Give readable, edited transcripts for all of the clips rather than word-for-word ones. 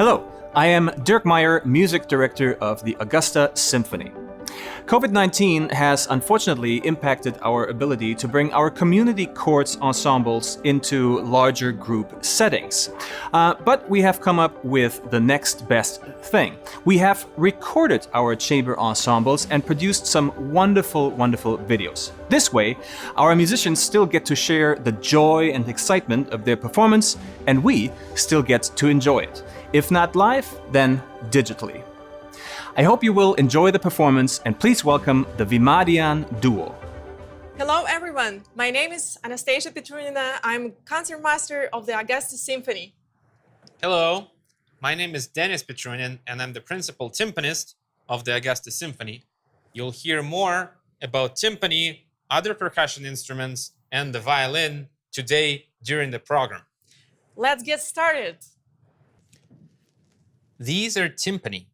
Hello, I am Dirk Meyer, Music Director of the Augusta Symphony. COVID-19 has unfortunately impacted our ability to bring our community chords ensembles into larger group settings. But we have come up with the next best thing. We have recorded our chamber ensembles and produced some wonderful videos. This way, our musicians still get to share the joy and excitement of their performance, and we still get to enjoy it. If not live, then digitally. I hope you will enjoy the performance, and please welcome the Vimadean Duo. Hello everyone, my name is Anastasia Petrunina. I'm concertmaster of the Augusta Symphony. Hello, my name is Dennis Petrunin, and I'm the principal timpanist of the Augusta Symphony. You'll hear more about timpani, other percussion instruments, and the violin today during the program. Let's get started. These are timpani,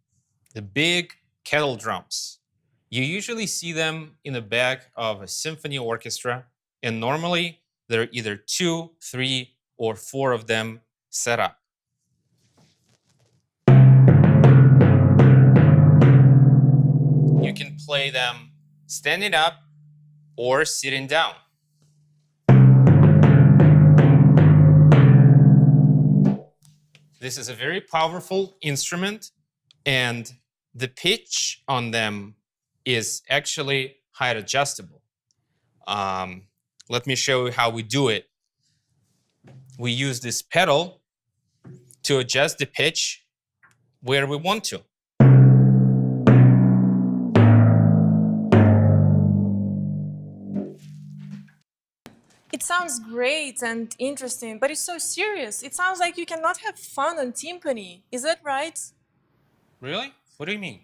the big kettle drums. You usually see them in the back of a symphony orchestra, and normally there are either 2, 3, or 4 of them set up. You can play them standing up or sitting down. This is a very powerful instrument, and the pitch on them is actually height adjustable. Let me show you how we do it. We use this pedal to adjust the pitch where we want to. It sounds great and interesting, but it's so serious. It sounds like you cannot have fun on timpani. Is that right? Really? What do you mean?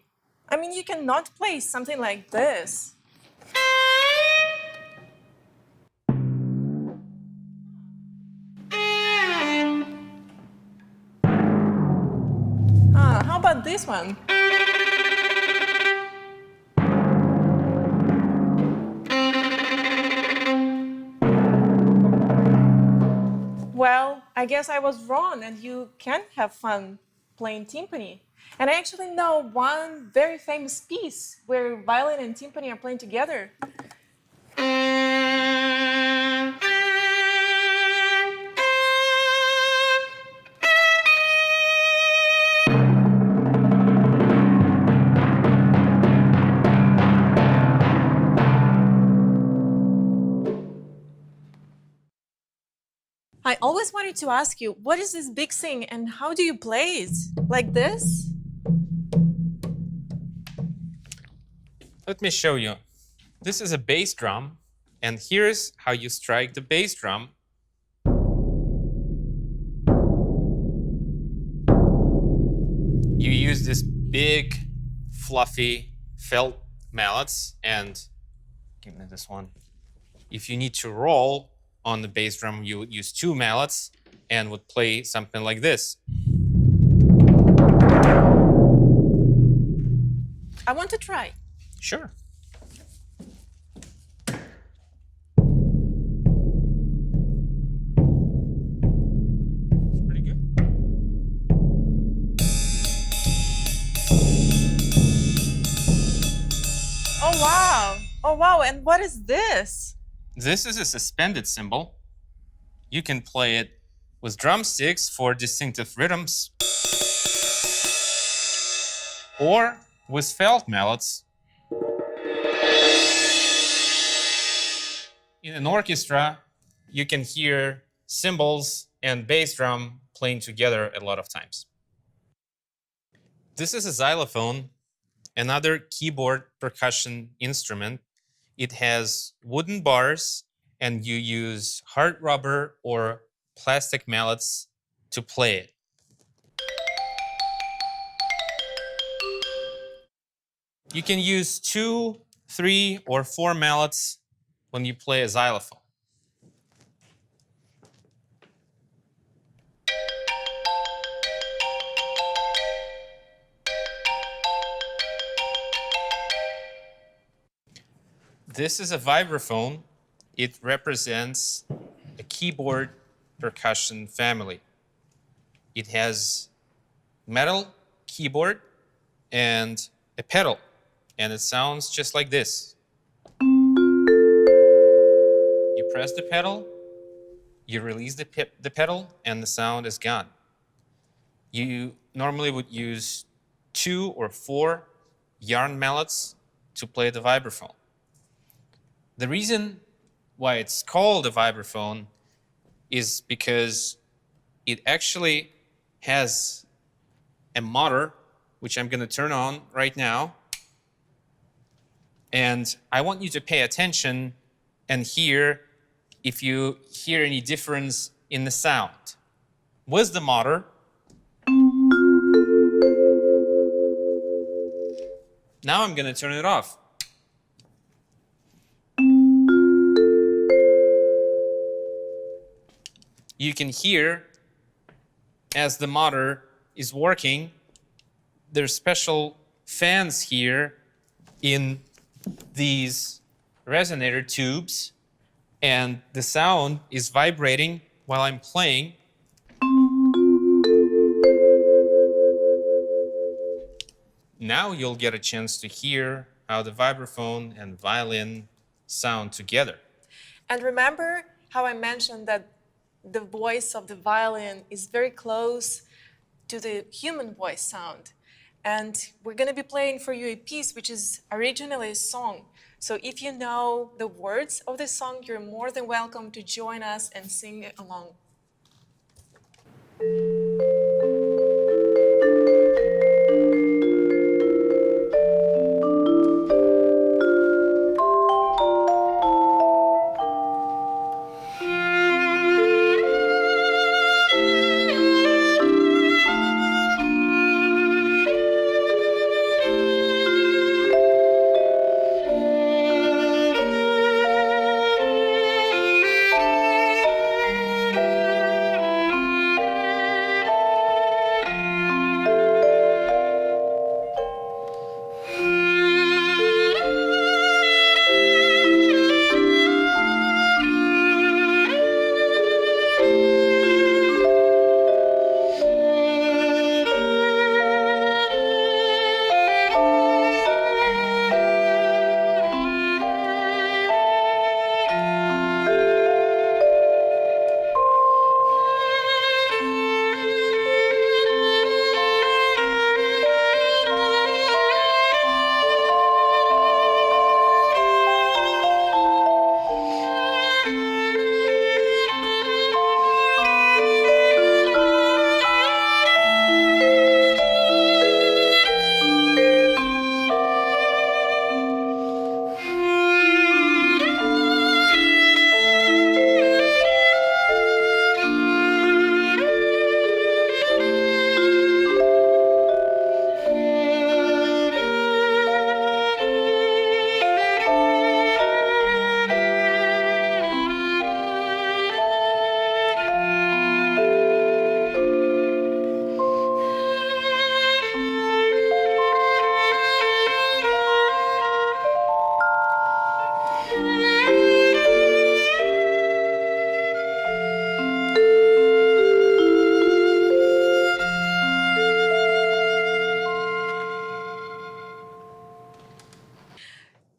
I mean, you cannot play something like this. How about this one? Well, I guess I was wrong, and you can have fun playing timpani. And I actually know one very famous piece where violin and timpani are playing together. I always wanted to ask you, what is this big thing and how do you play it? Like this? Let me show you. This is a bass drum, and here's how you strike the bass drum. You use this big, fluffy felt mallets, and give me this one. If you need to roll on the bass drum, you would use 2 mallets and would play something like this. I want to try. Sure. Pretty good. Oh, wow. Oh, wow. And what is this? This is a suspended cymbal. You can play it with drumsticks for distinctive rhythms, or with felt mallets. In an orchestra, you can hear cymbals and bass drum playing together a lot of times. This is a xylophone, another keyboard percussion instrument. It has wooden bars, and you use hard rubber or plastic mallets to play it. You can use 2, 3, or 4 mallets when you play a xylophone. This is a vibraphone. It represents a keyboard percussion family. It has metal keyboard and a pedal. And it sounds just like this. You press the pedal, you release the pedal, and the sound is gone. You normally would use 2 or 4 yarn mallets to play the vibraphone. The reason why it's called a vibraphone is because it actually has a motor, which I'm going to turn on right now. And I want you to pay attention and hear if you hear any difference in the sound. With the motor, now I'm going to turn it off. You can hear as the motor is working, there's special fans here in these resonator tubes, and the sound is vibrating while I'm playing. Now you'll get a chance to hear how the vibraphone and violin sound together. And remember how I mentioned that the voice of the violin is very close to the human voice sound. And we're going to be playing for you a piece which is originally a song. So if you know the words of the song, you're more than welcome to join us and sing along.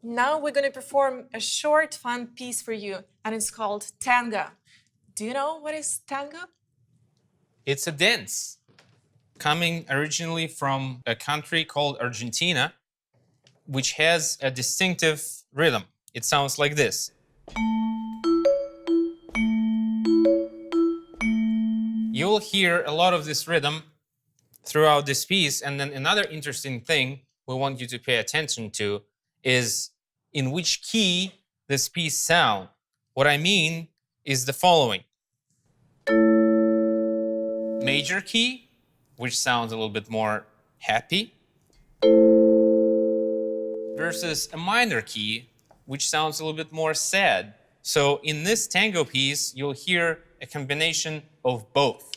Now we're going to perform a short, fun piece for you, and it's called Tango. Do you know what is Tango? It's a dance coming originally from a country called Argentina, which has a distinctive rhythm. It sounds like this. You'll hear a lot of this rhythm throughout this piece, and then another interesting thing we want you to pay attention to is in which key this piece sounds. What I mean is the following. Major key, which sounds a little bit more happy, versus a minor key, which sounds a little bit more sad. So in this tango piece, you'll hear a combination of both.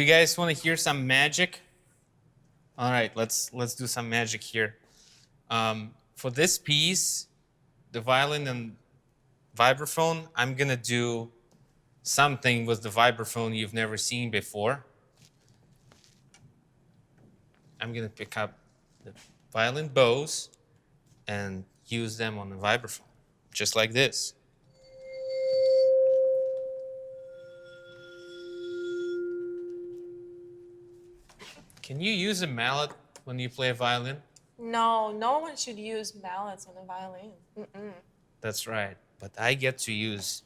guys want to hear some magic? All right, let's do some magic here. For this piece, the violin and vibraphone, I'm gonna do something with the vibraphone you've never seen before. I'm gonna pick up the violin bows and use them on the vibraphone, just like this. Can you use a mallet when you play a violin? No, no one should use mallets on a violin. That's right, but I get to use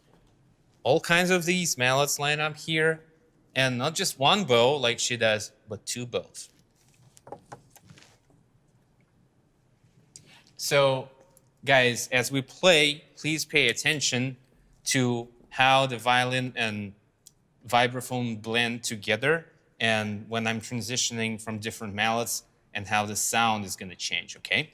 all kinds of these mallets lined up here, and not just one bow like she does, but two bows. So, guys, as we play, please pay attention to how the violin and vibraphone blend together, and when I'm transitioning from different mallets, and how the sound is going to change, okay?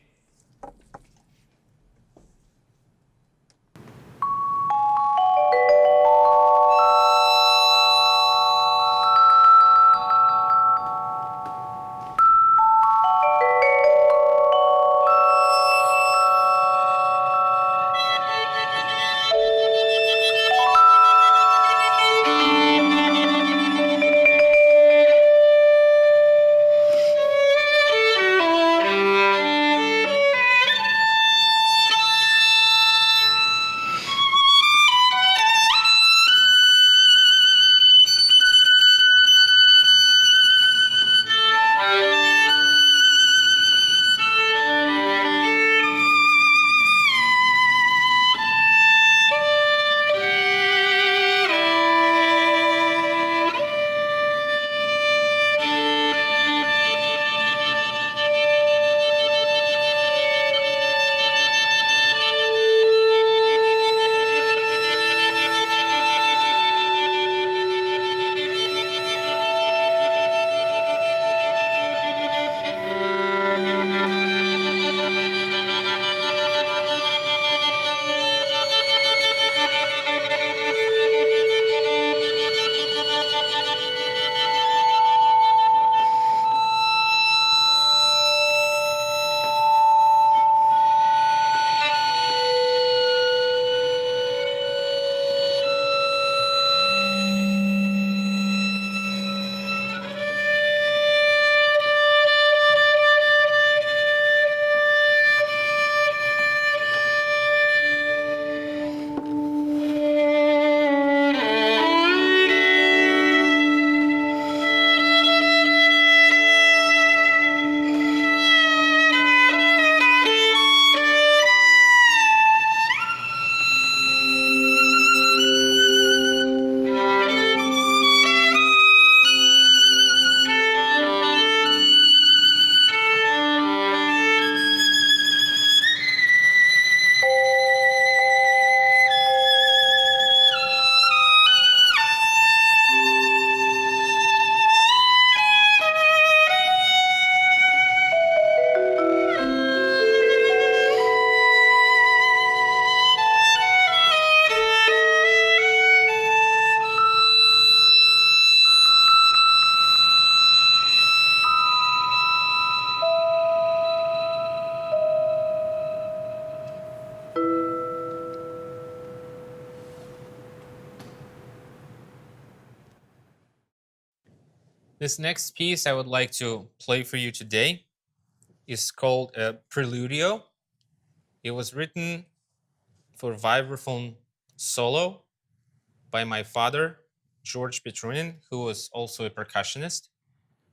This next piece I would like to play for you today is called a Preludio. It was written for vibraphone solo by my father, George Petrunin, who was also a percussionist.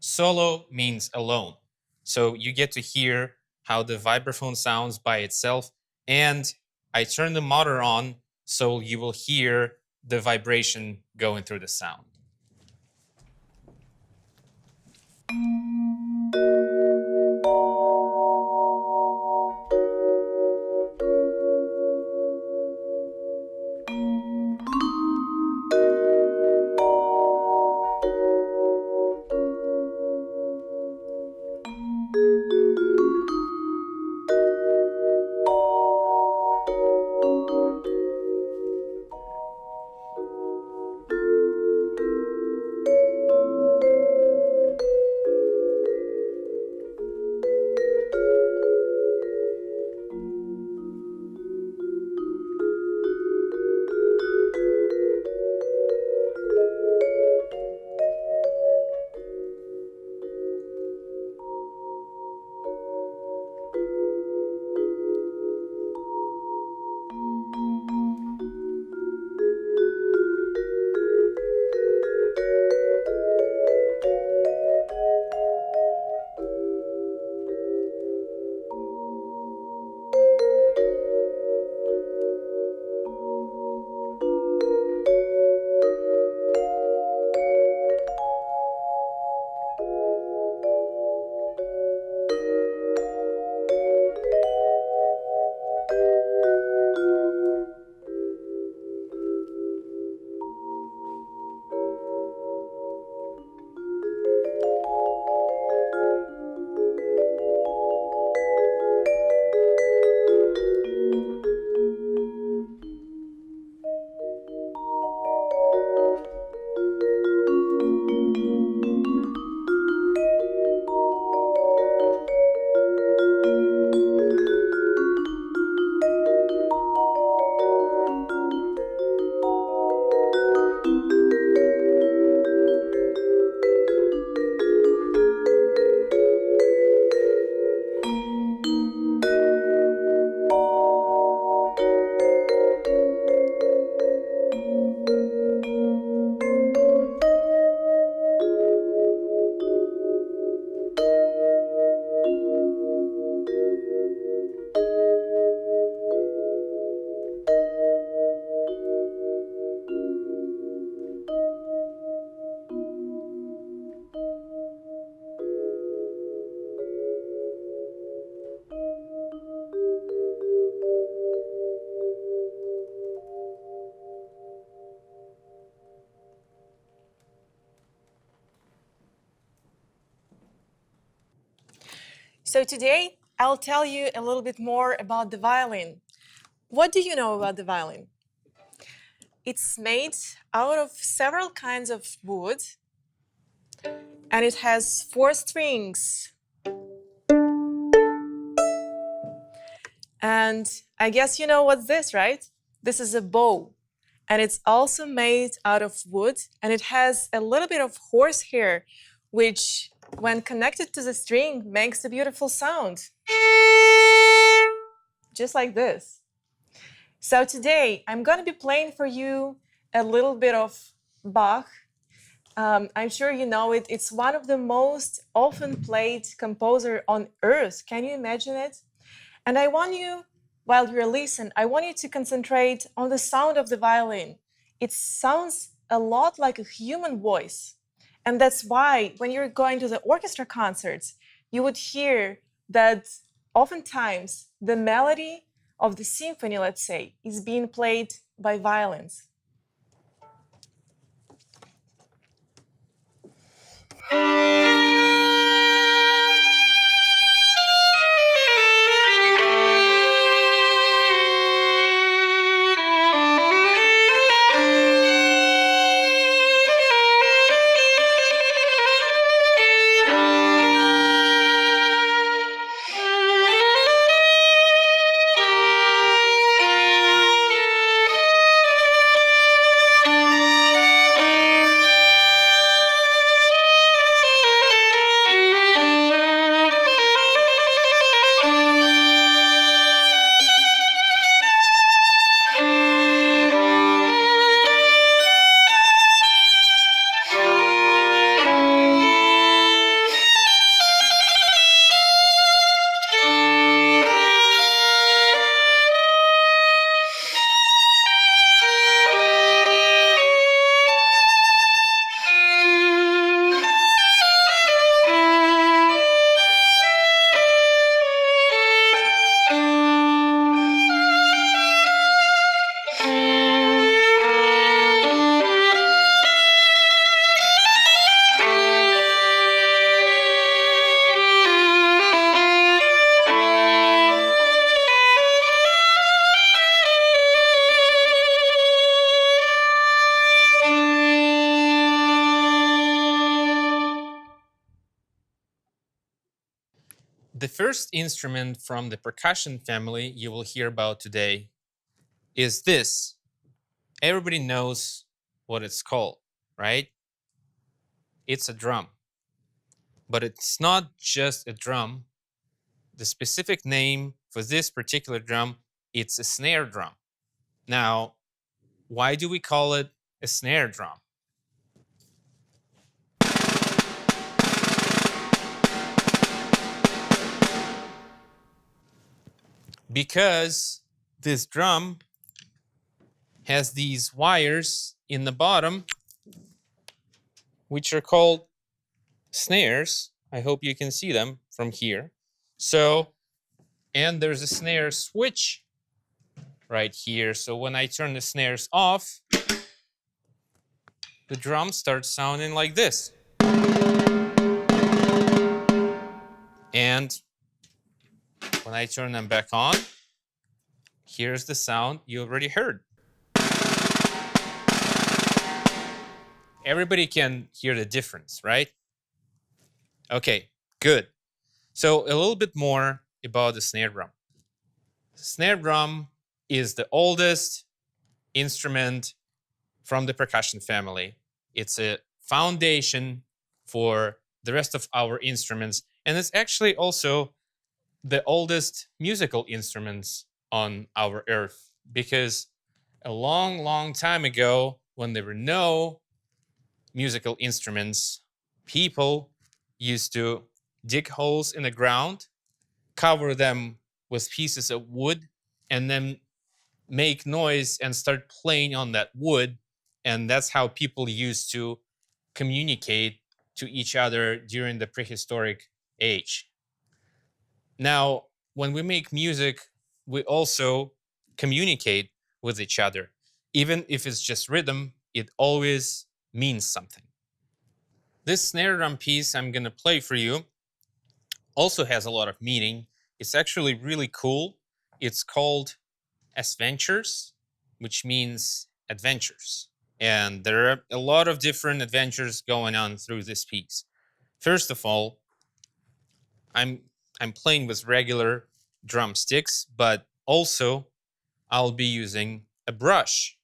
Solo means alone. So you get to hear how the vibraphone sounds by itself. And I turn the motor on so you will hear the vibration going through the sound. So today I'll tell you a little bit more about the violin. What do you know about the violin? It's made out of several kinds of wood, and it has 4 strings. And I guess you know what's this, right? This is a bow. And it's also made out of wood, and it has a little bit of horsehair, which, when connected to the string, makes a beautiful sound. Just like this. So today, I'm going to be playing for you a little bit of Bach. I'm sure you know it. It's one of the most often played composer on earth. Can you imagine it? And I want you, while you listen, I want you to concentrate on the sound of the violin. It sounds a lot like a human voice. And that's why when you're going to the orchestra concerts, you would hear that oftentimes the melody of the symphony, let's say, is being played by violins. The first instrument from the percussion family you will hear about today is this. Everybody knows what it's called, right? It's a drum. But it's not just a drum. The specific name for this particular drum, it's a snare drum. Now, why do we call it a snare drum? Because this drum has these wires in the bottom, which are called snares. I hope you can see them from here. So, and there's a snare switch right here. So when I turn the snares off, the drum starts sounding like this. And when I turn them back on, here's the sound you already heard. Everybody can hear the difference, right? Okay, good. So a little bit more about the snare drum. The snare drum is the oldest instrument from the percussion family. It's a foundation for the rest of our instruments, and it's actually also the oldest musical instruments on our earth, because a long, long time ago, when there were no musical instruments, people used to dig holes in the ground, cover them with pieces of wood, and then make noise and start playing on that wood. And that's how people used to communicate to each other during the prehistoric age. Now, when we make music, we also communicate with each other. Even if it's just rhythm, it always means something. This snare drum piece I'm going to play for you also has a lot of meaning. It's actually really cool. It's called Adventures, which means adventures. And there are a lot of different adventures going on through this piece. First of all, I'm playing with regular drumsticks, but also I'll be using a brush,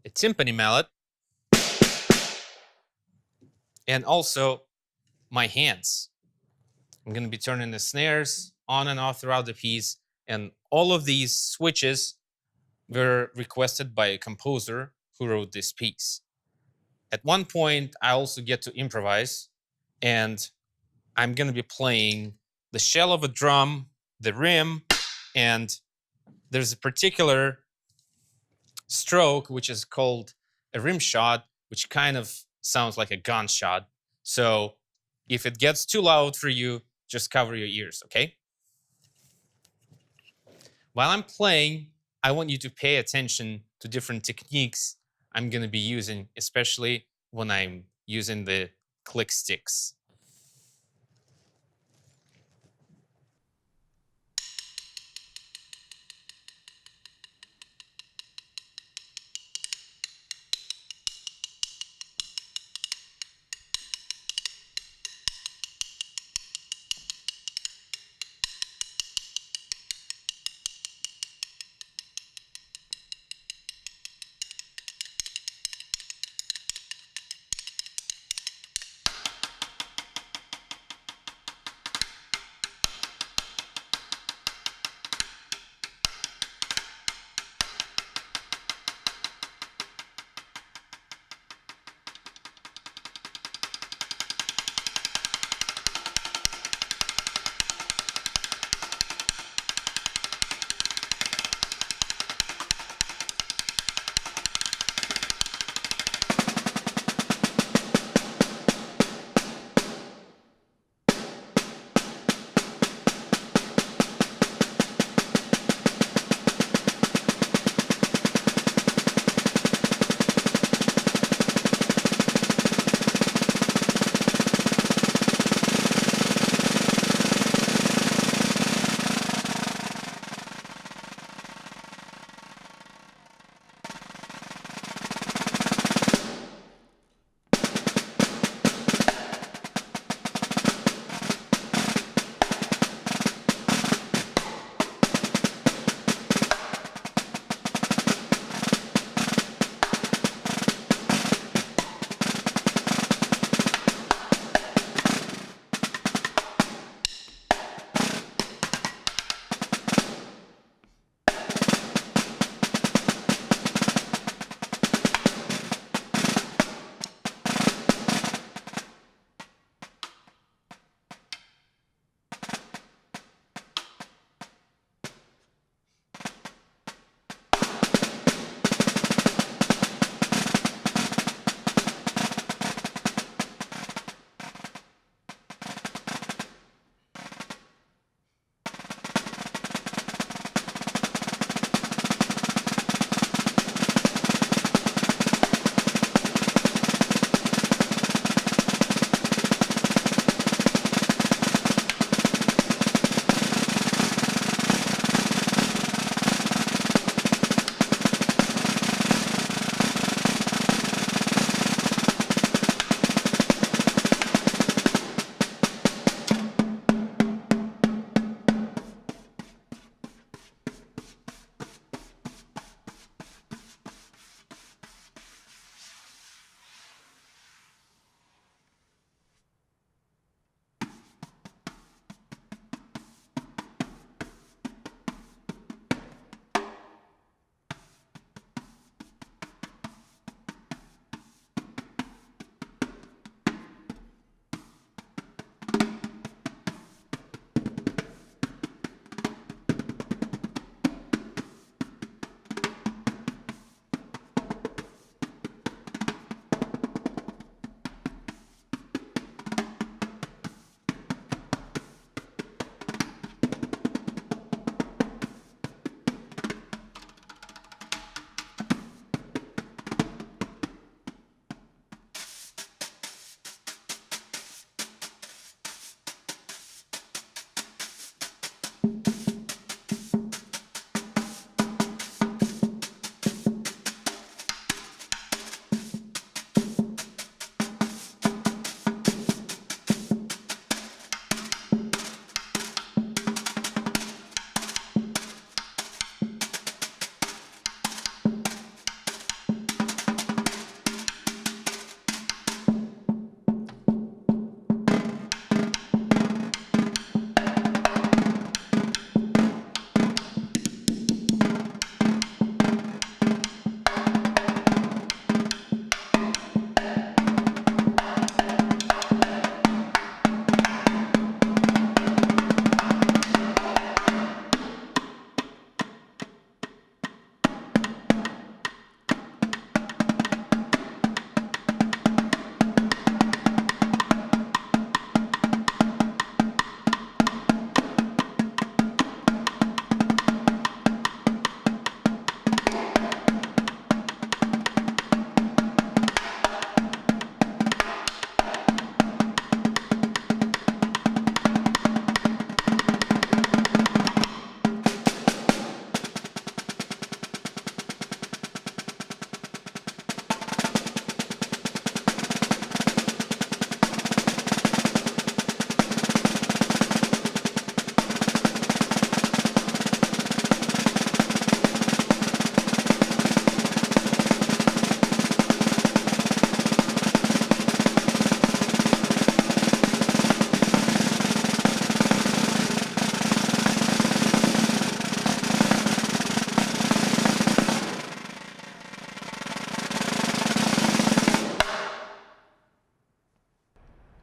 a timpani mallet, and also my hands. I'm going to be turning the snares on and off throughout the piece, and all of these switches were requested by a composer who wrote this piece. At one point, I also get to improvise, and I'm going to be playing the shell of a drum, the rim, and there's a particular stroke which is called a rim shot, which kind of sounds like a gunshot. So if it gets too loud for you, just cover your ears, okay? While I'm playing, I want you to pay attention to different techniques I'm going to be using, especially when I'm using the click sticks.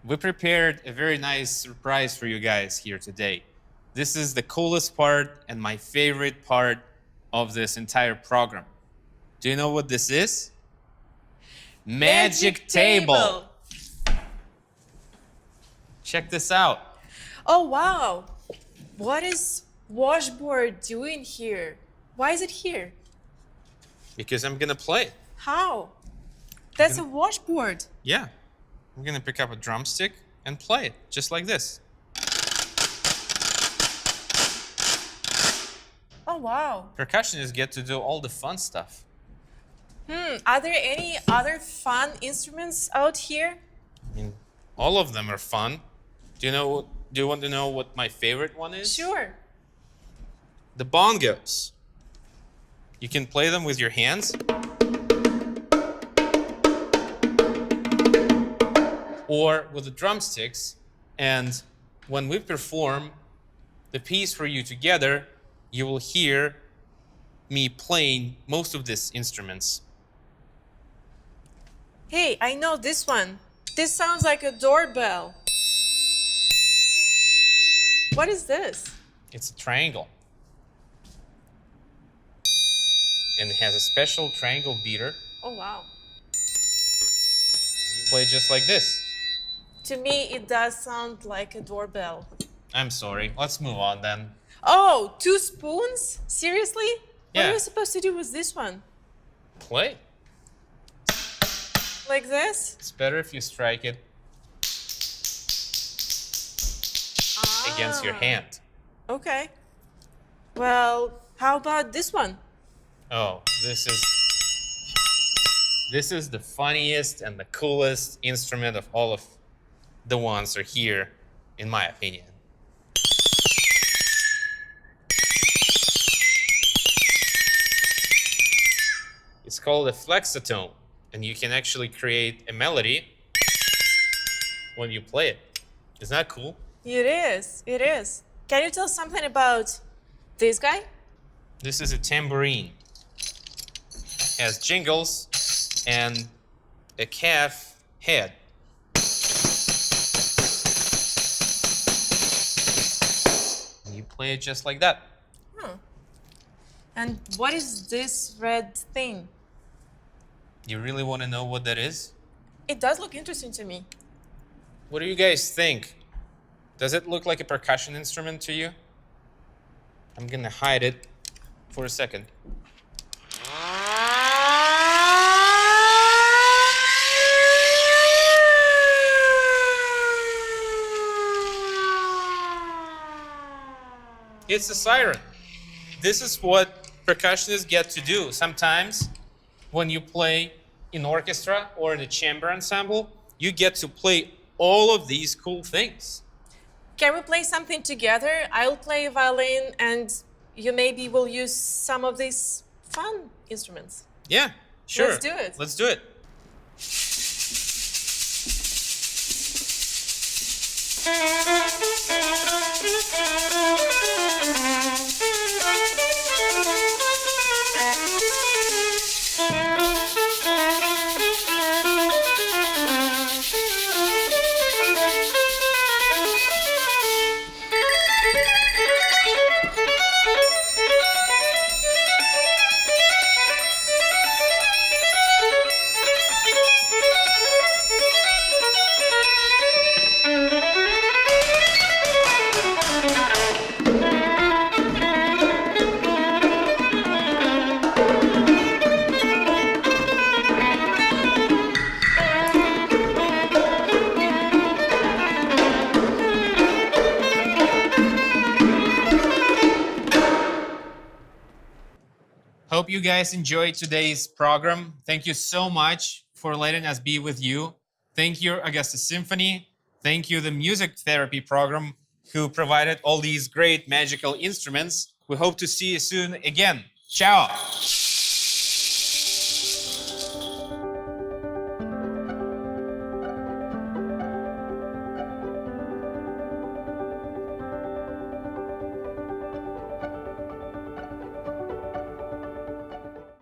we prepared a very nice surprise for you guys here today. This is the coolest part and my favorite part of this entire program. Do you know what this is? Magic table. Check this out. Oh, wow. What is washboard doing here? Why is it here? Because I'm gonna play it. How? That's a washboard. Yeah. I'm gonna pick up a drumstick and play it, just like this. Oh, wow. Percussionists get to do all the fun stuff. Are there any other fun instruments out here? I mean, all of them are fun. Do you want to know what my favorite one is? Sure. The bongos. You can play them with your hands. Or with the drumsticks. And when we perform the piece for you together, you will hear me playing most of these instruments. Hey, I know this one. This sounds like a doorbell. What is this? It's a triangle. And it has a special triangle beater. Oh, wow. You play just like this. To me, it does sound like a doorbell. I'm sorry. Let's move on then. Oh, 2 spoons? Seriously? What Yeah. are we supposed to do with this one? Play. Like this? It's better if you strike it against your hand. Okay. Well, how about this one? Oh, this is the funniest and the coolest instrument of all of the ones are here, in my opinion. It's called a flexotone, and you can actually create a melody when you play it. Isn't that cool? It is. It is. Can you tell something about this guy? This is a tambourine. It has jingles and a calf head. And you play it just like that. And what is this red thing? You really want to know what that is? It does look interesting to me. What do you guys think? Does it look like a percussion instrument to you? I'm gonna hide it for a second. It's a siren. This is what percussionists get to do. Sometimes when you play in orchestra or in a chamber ensemble, you get to play all of these cool things. Can we play something together? I'll play violin and you maybe will use some of these fun instruments. Yeah, sure. Let's do it. Let's do it. Hope you guys enjoyed today's program. Thank you so much for letting us be with you. Thank you, Augusta Symphony. Thank you, the music therapy program, who provided all these great magical instruments. We hope to see you soon again. Ciao.